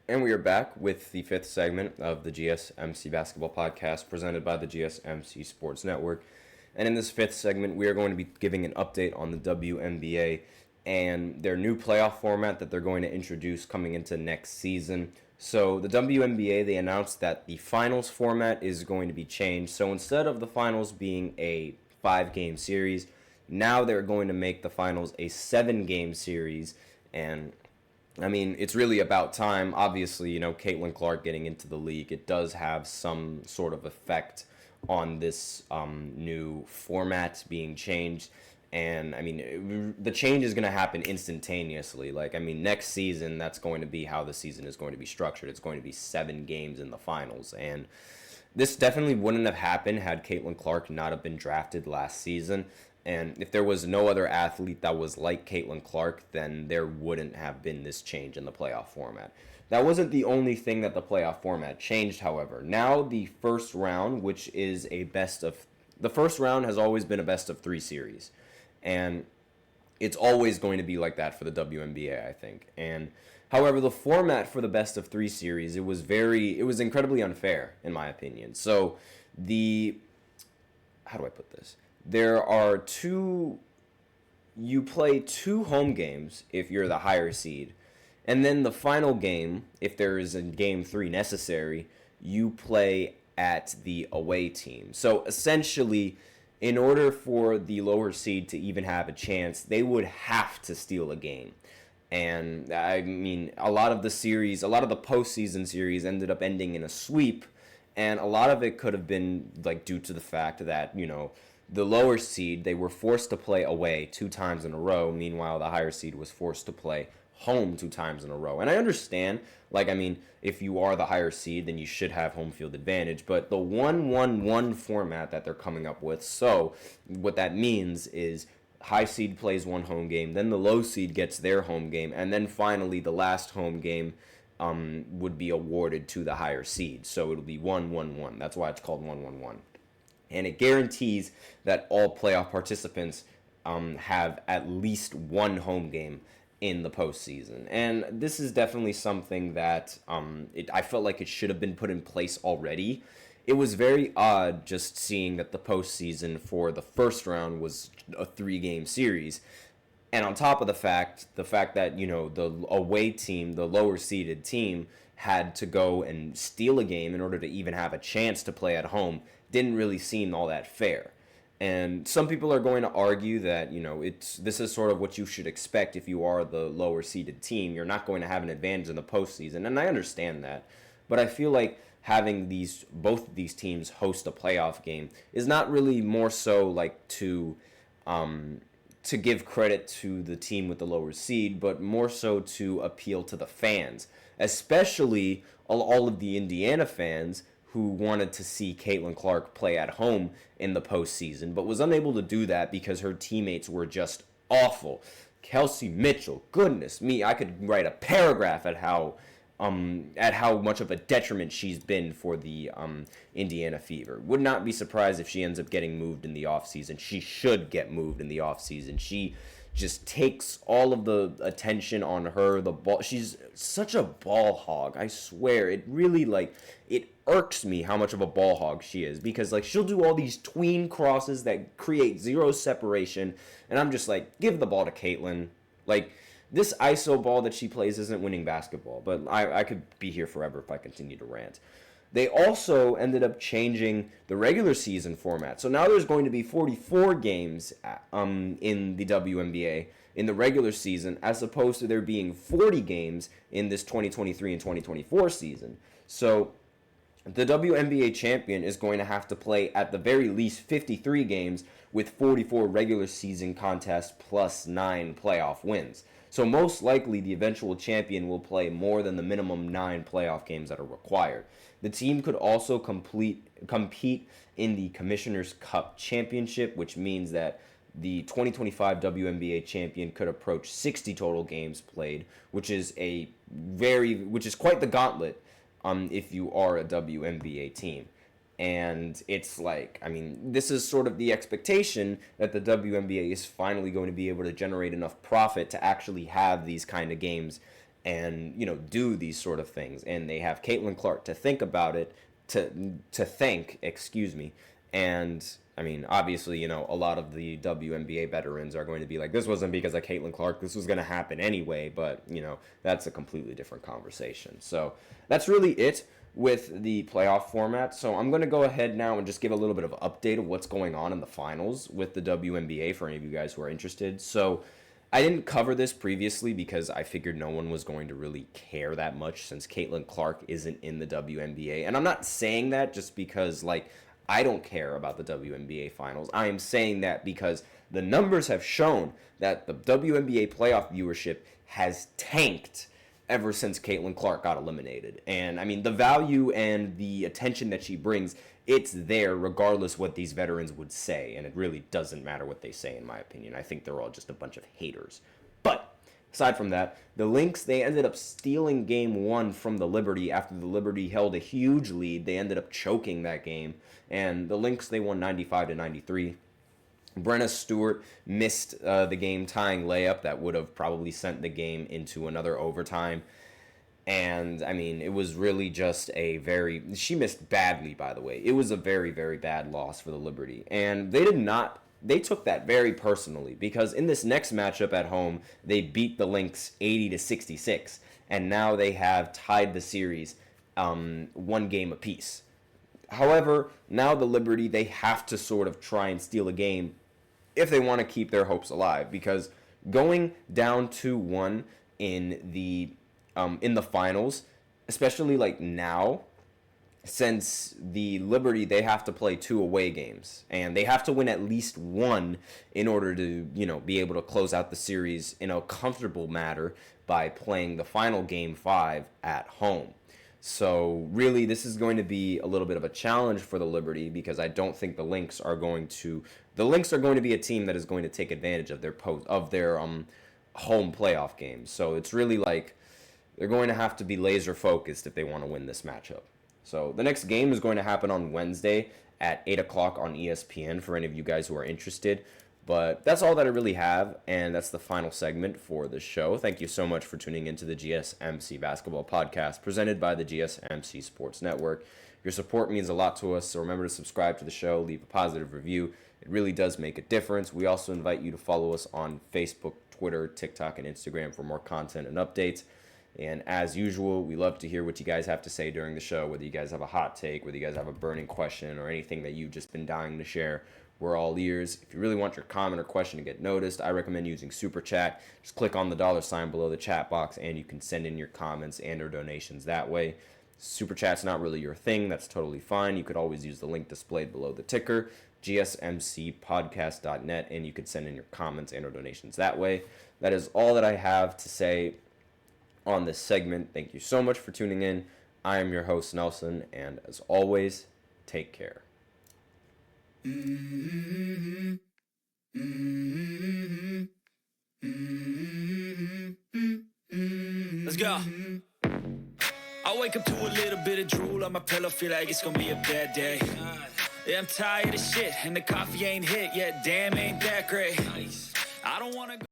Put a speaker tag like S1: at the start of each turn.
S1: And we are back with the fifth segment of the GSMC Basketball Podcast presented by the GSMC Sports Network. And in this fifth segment, we are going to be giving an update on the WNBA and their new playoff format that they're going to introduce coming into next season. So the WNBA, they announced that the finals format is going to be changed. So instead of the finals being a 5-game series, now they're going to make the finals a 7-game series. And I mean, it's really about time. Obviously, Caitlin Clark getting into the league, it does have some sort of effect on this new format being changed. And, I mean, the change is going to happen instantaneously. Next season, that's going to be how the season is going to be structured. It's going to be 7 games in the finals. And this definitely wouldn't have happened had Caitlin Clark not have been drafted last season. And if there was no other athlete that was like Caitlin Clark, then there wouldn't have been this change in the playoff format. That wasn't the only thing that the playoff format changed, however. Now the first round, which is the first round has always been a best of 3 series. And it's always going to be like that for the WNBA, I think. And however, the format for the best of 3 series, it was incredibly unfair, in my opinion. So how do I put this? You play 2 home games if you're the higher seed. And then the final game, if there is a game 3 necessary, you play at the away team. So essentially, in order for the lower seed to even have a chance, they would have to steal a game. And I mean, a lot of the postseason series ended up ending in a sweep. And a lot of it could have been due to the fact that, the lower seed, they were forced to play away 2 times in a row. Meanwhile, the higher seed was forced to play home 2 times in a row. And I understand, if you are the higher seed, then you should have home field advantage. But the 1-1-1 format that they're coming up with, so what that means is high seed plays 1 home game, then the low seed gets their home game, and then finally the last home game would be awarded to the higher seed. So it'll be 1-1-1. That's why it's called 1-1-1. And it guarantees that all playoff participants have at least 1 home game in the postseason. And this is definitely something that I felt like it should have been put in place already. It was very odd just seeing that the postseason for the first round was a 3-game series. And on top of the fact that, the away team, the lower seeded team, had to go and steal a game in order to even have a chance to play at home didn't really seem all that fair. And some people are going to argue that, this is sort of what you should expect if you are the lower seeded team. You're not going to have an advantage in the postseason, and I understand that. But I feel like having both of these teams host a playoff game is not really more so to give credit to the team with the lower seed, but more so to appeal to the fans, especially all of the Indiana fans who wanted to see Caitlin Clark play at home in the postseason, but was unable to do that because her teammates were just awful. Kelsey Mitchell, goodness me, I could write a paragraph at how much of a detriment she's been for the Indiana Fever. Would not be surprised if she ends up getting moved in the offseason. She should get moved in the offseason. She just takes all of the attention on her. The ball, she's such a ball hog. I swear, it really it irks me how much of a ball hog she is, because she'll do all these tween crosses that create 0 separation, and I'm just give the ball to Caitlin. This ISO ball that she plays isn't winning basketball, but I could be here forever if I continue to rant. They also ended up changing the regular season format. So now there's going to be 44 games in the WNBA in the regular season, as opposed to there being 40 games in this 2023 and 2024 season. So the WNBA champion is going to have to play at the very least 53 games with 44 regular season contests plus 9 playoff wins. So most likely the eventual champion will play more than the minimum 9 playoff games that are required. The team could also compete in the Commissioner's Cup Championship, which means that the 2025 WNBA champion could approach 60 total games played, which is quite the gauntlet if you are a WNBA team. And it's this is sort of the expectation that the WNBA is finally going to be able to generate enough profit to actually have these kind of games and, do these sort of things. And they have Caitlin Clark to think about it, to thank, excuse me. And I mean, obviously, a lot of the WNBA veterans are going to be like, this wasn't because of Caitlin Clark, this was going to happen anyway, but, that's a completely different conversation. So that's really it with the playoff format. So I'm going to go ahead now and just give a little bit of update of what's going on in the finals with the WNBA for any of you guys who are interested. So I didn't cover this previously because I figured no one was going to really care that much since Caitlin Clark isn't in the WNBA. And I'm not saying that just because, I don't care about the WNBA finals. I am saying that because the numbers have shown that the WNBA playoff viewership has tanked ever since Caitlin Clark got eliminated. And I mean, the value and the attention that she brings, it's there regardless what these veterans would say. And it really doesn't matter what they say, in my opinion. I think they're all just a bunch of haters. But aside from that, the Lynx, they ended up stealing game 1 from the Liberty after the Liberty held a huge lead. They ended up choking that game. And the Lynx, they won 95-93. Brenna Stewart missed the game-tying layup that would have probably sent the game into another overtime. And, I mean, it was really just she missed badly, by the way. It was a very, very bad loss for the Liberty. And they took that very personally because in this next matchup at home, they beat the Lynx 80-66. And now they have tied the series 1 game apiece. However, now the Liberty, they have to sort of try and steal a game if they want to keep their hopes alive, because going down 2-1 in the finals, especially now, since the Liberty, they have to play 2 away games, and they have to win at least 1 in order to, be able to close out the series in a comfortable manner by playing the final game 5 at home. So really, this is going to be a little bit of a challenge for the Liberty because I don't think the Lynx are going to be a team that is going to take advantage of their home playoff games. So it's really they're going to have to be laser focused if they want to win this matchup. So the next game is going to happen on Wednesday at 8 o'clock on ESPN for any of you guys who are interested. But that's all that I really have, and that's the final segment for the show. Thank you so much for tuning into the GSMC Basketball Podcast presented by the GSMC Sports Network. Your support means a lot to us, so remember to subscribe to the show, leave a positive review. It really does make a difference. We also invite you to follow us on Facebook, Twitter, TikTok, and Instagram for more content and updates. And as usual, we love to hear what you guys have to say during the show, whether you guys have a hot take, whether you guys have a burning question, or anything that you've just been dying to share. We're all ears. If you really want your comment or question to get noticed, I recommend using Super Chat. Just click on the $sign below the chat box, and you can send in your comments and or donations that way. Super Chat's not really your thing. That's totally fine. You could always use the link displayed below the ticker, gsmcpodcast.net, and you could send in your comments and or donations that way. That is all that I have to say on this segment. Thank you so much for tuning in. I am your host, Nelson, and as always, take care.
S2: Let's go. I wake up to a little bit of drool on my pillow, feel like it's gonna be a bad day. Yeah, I'm tired of shit, and the coffee ain't hit yet. Damn, ain't that great. I don't wanna go.